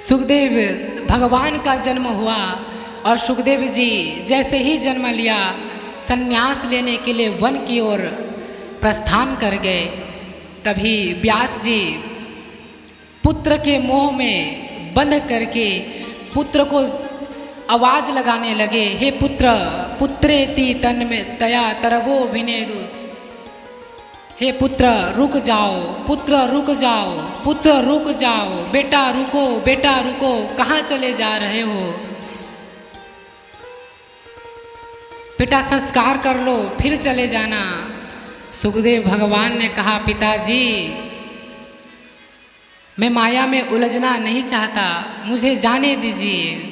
सुखदेव भगवान का जन्म हुआ और सुखदेव जी जैसे ही जन्म लिया संन्यास लेने के लिए वन की ओर प्रस्थान कर गए। तभी व्यास जी पुत्र के मोह में बंध करके पुत्र को आवाज लगाने लगे, हे पुत्र पुत्रेति तन्मे तया तरवो विनेदुस, हे पुत्र रुक जाओ, पुत्र रुक जाओ, पुत्र रुक जाओ, बेटा रुको, बेटा रुको, कहाँ चले जा रहे हो, बेटा संस्कार कर लो फिर चले जाना। सुखदेव भगवान ने कहा, पिताजी मैं माया में उलझना नहीं चाहता, मुझे जाने दीजिए।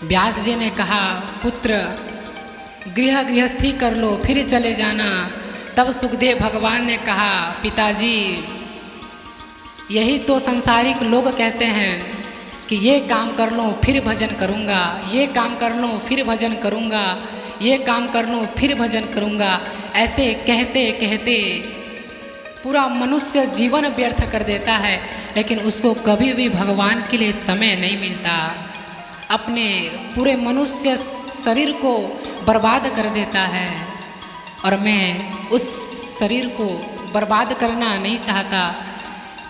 व्यास जी ने कहा, पुत्र गृहस्थी कर लो फिर चले जाना। तब सुखदेव भगवान ने कहा, पिताजी यही तो संसारिक लोग कहते हैं कि ये काम कर लो फिर भजन करूँगा, ये काम कर लो फिर भजन करूँगा, ये काम कर लो फिर भजन करूँगा। ऐसे कहते कहते पूरा मनुष्य जीवन व्यर्थ कर देता है, लेकिन उसको कभी भी भगवान के लिए समय नहीं मिलता। अपने पूरे मनुष्य शरीर को बर्बाद कर देता है और मैं उस शरीर को बर्बाद करना नहीं चाहता,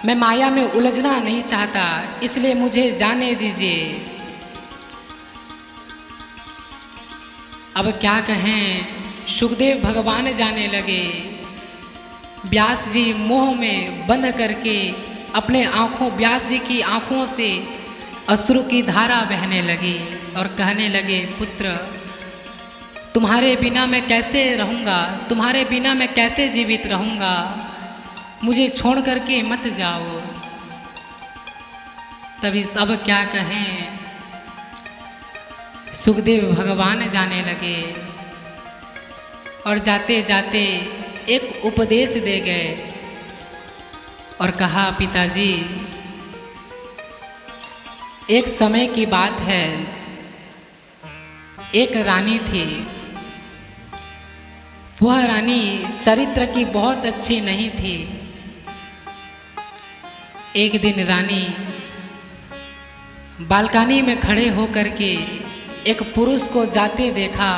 मैं माया में उलझना नहीं चाहता, इसलिए मुझे जाने दीजिए। अब क्या कहें, सुखदेव भगवान जाने लगे। व्यास जी मोह में बंध करके अपने आँखों, व्यास जी की आँखों से अश्रु की धारा बहने लगी और कहने लगे, पुत्र तुम्हारे बिना मैं कैसे रहूँगा, तुम्हारे बिना मैं कैसे जीवित रहूँगा, मुझे छोड़ करके मत जाओ। तभी सब क्या कहें, सुखदेव भगवान जाने लगे और जाते जाते एक उपदेश दे गए और कहा, पिताजी एक समय की बात है, एक रानी थी। वह रानी चरित्र की बहुत अच्छी नहीं थी। एक दिन रानी बालकनी में खड़े होकर के एक पुरुष को जाते देखा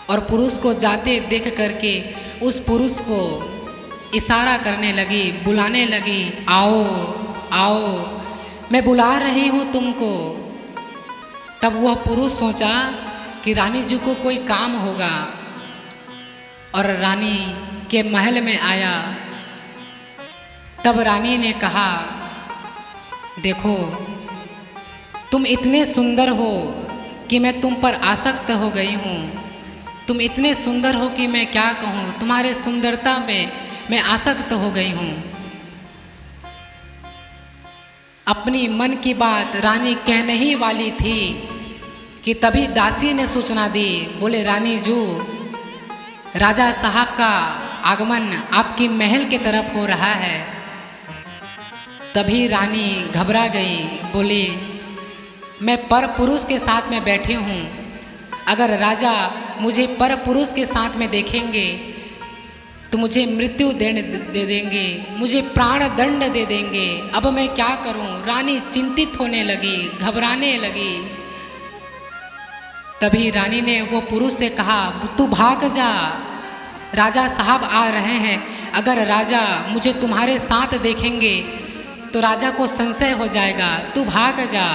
और पुरुष को जाते देख करके उस पुरुष को इशारा करने लगी, बुलाने लगी, आओ आओ मैं बुला रही हूँ तुमको। तब वह पुरुष सोचा कि रानी जी को कोई काम होगा और रानी के महल में आया। तब रानी ने कहा, देखो तुम इतने सुंदर हो कि मैं तुम पर आसक्त हो गई हूँ, तुम इतने सुंदर हो कि मैं क्या कहूँ, तुम्हारे सुंदरता में मैं आसक्त हो गई हूँ। अपनी मन की बात रानी कहने ही वाली थी कि तभी दासी ने सूचना दी, बोले रानी जू राजा साहब का आगमन आपकी महल के तरफ हो रहा है। तभी रानी घबरा गई, बोली मैं पर पुरुष के साथ में बैठी हूँ, अगर राजा मुझे पर पुरुष के साथ में देखेंगे तो मुझे मृत्यु दे देंगे, मुझे प्राण दंड दे देंगे। अब मैं क्या करूं? रानी चिंतित होने लगी, घबराने लगी। तभी रानी ने वो पुरुष से कहा, तू भाग जा, राजा साहब आ रहे हैं, अगर राजा मुझे तुम्हारे साथ देखेंगे तो राजा को संशय हो जाएगा, तू भाग जा।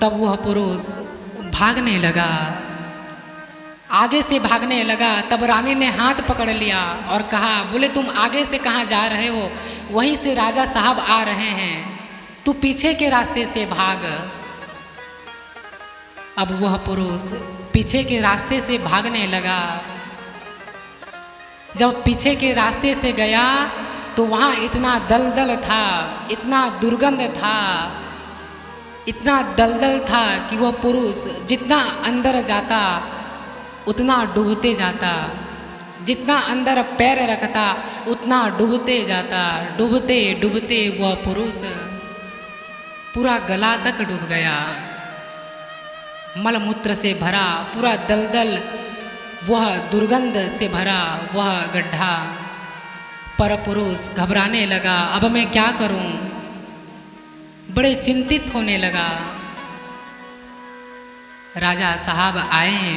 तब वह पुरुष भागने लगा, आगे से भागने लगा। तब रानी ने हाथ पकड़ लिया और कहा, बोले तुम आगे से कहाँ जा रहे हो? वहीं से राजा साहब आ रहे हैं, तू पीछे के रास्ते से भाग। अब वह पुरुष पीछे के रास्ते से भागने लगा। जब पीछे के रास्ते से गया तो वहाँ इतना दलदल था, इतना दुर्गंध था, इतना दलदल था कि वह पुरुष जितना अंदर जाता उतना डूबते जाता, जितना अंदर पैर रखता उतना डूबते जाता। डूबते डूबते वह पुरुष पूरा गला तक डूब गया, मलमूत्र से भरा पूरा दलदल, वह दुर्गंध से भरा वह गड्ढा पर पुरुष घबराने लगा, अब मैं क्या करूं? बड़े चिंतित होने लगा। राजा साहब आए,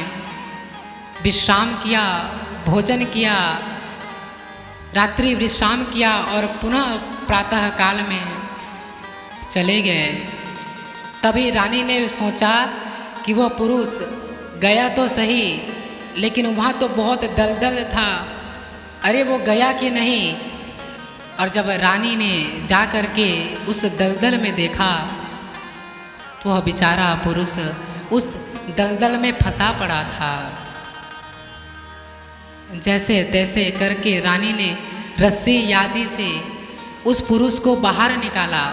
विश्राम किया, भोजन किया, रात्रि विश्राम किया और पुनः प्रातः काल में चले गए। तभी रानी ने सोचा कि वह पुरुष गया तो सही, लेकिन वहाँ तो बहुत दलदल था, अरे वो गया कि नहीं। और जब रानी ने जा कर के उस दलदल में देखा तो वह बेचारा पुरुष उस दलदल में फंसा पड़ा था। जैसे तैसे करके रानी ने रस्सी यादी से उस पुरुष को बाहर निकाला,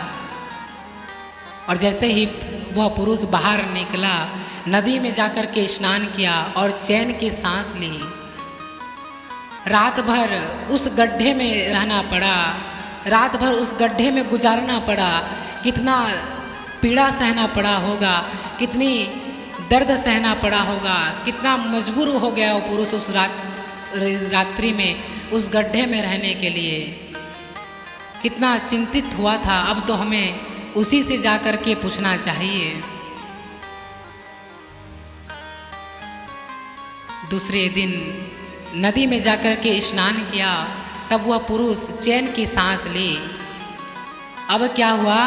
और जैसे ही वह पुरुष बाहर निकला, नदी में जाकर के स्नान किया और चैन की सांस ली। रात भर उस गड्ढे में रहना पड़ा, रात भर उस गड्ढे में गुजारना पड़ा। कितना पीड़ा सहना पड़ा होगा, कितनी दर्द सहना पड़ा होगा, कितना मजबूर हो गया वो पुरुष उस रात्रि में उस गड्ढे में रहने के लिए। कितना चिंतित हुआ था। अब तो हमें उसी से जाकर के पूछना चाहिए। दूसरे दिन नदी में जाकर के स्नान किया, तब वह पुरुष चैन की सांस ली। अब क्या हुआ,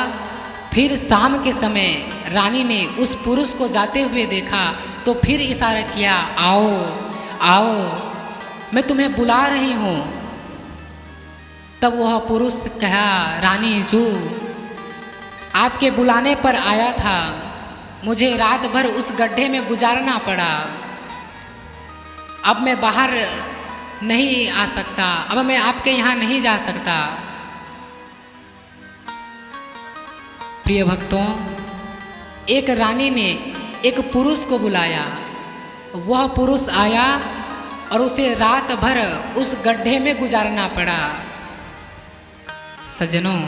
फिर शाम के समय रानी ने उस पुरुष को जाते हुए देखा तो फिर इशारा किया, आओ आओ, मैं तुम्हें बुला रही हूँ। तब वह पुरुष कहा, रानी जू, आपके बुलाने पर आया था, मुझे रात भर उस गड्ढे में गुजारना पड़ा, अब मैं बाहर नहीं आ सकता, अब मैं आपके यहाँ नहीं जा सकता। प्रिय भक्तों, एक रानी ने एक पुरुष को बुलाया, वह पुरुष आया और उसे रात भर उस गड्ढे में गुजारना पड़ा। सज्जनों,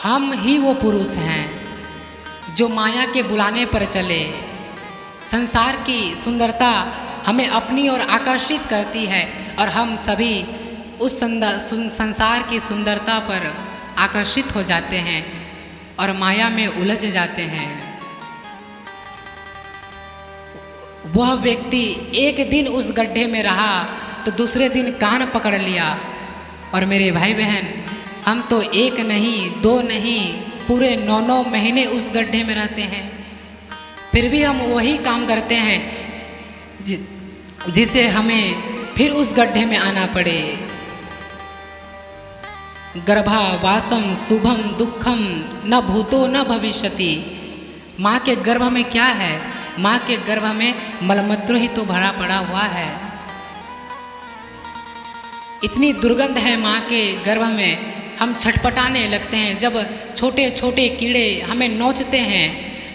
हम ही वो पुरुष हैं जो माया के बुलाने पर चले। संसार की सुंदरता हमें अपनी ओर आकर्षित करती है और हम सभी उस संसार की सुंदरता पर आकर्षित हो जाते हैं और माया में उलझ जाते हैं। वह व्यक्ति एक दिन उस गड्ढे में रहा तो दूसरे दिन कान पकड़ लिया। और मेरे भाई बहन, हम तो एक नहीं, दो नहीं, पूरे 9 महीने उस गड्ढे में रहते हैं, फिर भी हम वही काम करते हैं जिसे हमें फिर उस गड्ढे में आना पड़े। गर्भावासम शुभम दुखम न भूतो न भविष्यति। माँ के गर्भ में क्या है? माँ के गर्भ में मलमूत्र ही तो भरा पड़ा हुआ है। इतनी दुर्गंध है माँ के गर्भ में, हम छटपटाने लगते हैं। जब छोटे छोटे कीड़े हमें नोचते हैं,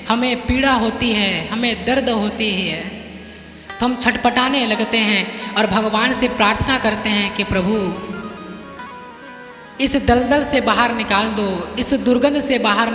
हमें पीड़ा होती है, हमें दर्द होती है, तो हम छटपटाने लगते हैं और भगवान से प्रार्थना करते हैं कि प्रभु इस दलदल से बाहर निकाल दो, इस दुर्गंध से बाहर